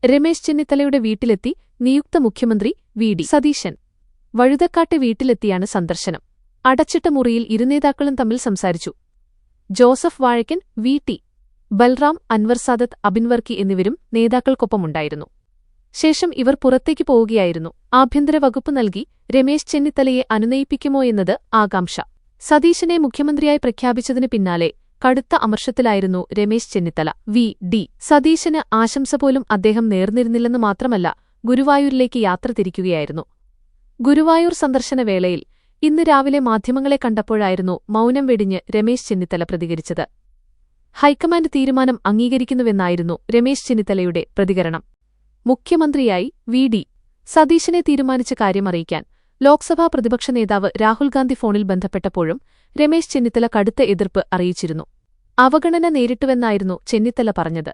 രമേശ് ചെന്നിത്തലയുടെ വീട്ടിലെത്തി നിയുക്ത മുഖ്യമന്ത്രി വി.ഡി. സതീശൻ. വഴുതക്കാട്ടെ വീട്ടിലെത്തിയാണ് സന്ദർശനം. അടച്ചിട്ട മുറിയിൽ ഇരുനേതാക്കളും തമ്മിൽ സംസാരിച്ചു. ജോസഫ് വാഴക്കൻ, വി.ടി. ബൽറാം, അൻവർ സാദത്ത്, അബിൻ വർക്കി എന്നിവരും നേതാക്കൾക്കൊപ്പമുണ്ടായിരുന്നു. ശേഷം ഇവർ പുറത്തേക്ക് പോവുകയായിരുന്നു. ആഭ്യന്തര വകുപ്പ് നൽകി രമേശ് ചെന്നിത്തലയെ അനുനയിപ്പിക്കുമോ എന്നത് ആകാംക്ഷ. സതീശനെ മുഖ്യമന്ത്രിയായി പ്രഖ്യാപിച്ചതിന് പിന്നാലെ കടുത്ത അമർഷത്തിലായിരുന്നു രമേശ് ചെന്നിത്തല. വി.ഡി. സതീശന് ആശംസ പോലും അദ്ദേഹം നേർന്നിരുന്നില്ലെന്ന് മാത്രമല്ല, ഗുരുവായൂരിലേക്ക് യാത്ര തിരിക്കുകയായിരുന്നു. ഗുരുവായൂർ സന്ദർശന വേളയിൽ ഇന്ന് രാവിലെ മാധ്യമങ്ങളെ കണ്ടപ്പോഴായിരുന്നു മൗനം വെടിഞ്ഞ് രമേശ് ചെന്നിത്തല പ്രതികരിച്ചത്. ഹൈക്കമാൻഡ് തീരുമാനം അംഗീകരിക്കുന്നുവെന്നായിരുന്നു രമേശ് ചെന്നിത്തലയുടെ പ്രതികരണം. മുഖ്യമന്ത്രിയായി വി.ഡി. സതീശനെ തീരുമാനിച്ച കാര്യമറിയിക്കാൻ ലോക്സഭാ പ്രതിപക്ഷ നേതാവ് രാഹുൽ ഗാന്ധി ഫോണിൽ ബന്ധപ്പെട്ടപ്പോഴും രമേശ് ചെന്നിത്തല കടുത്ത എതിർപ്പ് അറിയിച്ചിരുന്നു. അവഗണന നേരിട്ടുവെന്നായിരുന്നു ചെന്നിത്തല പറഞ്ഞത്.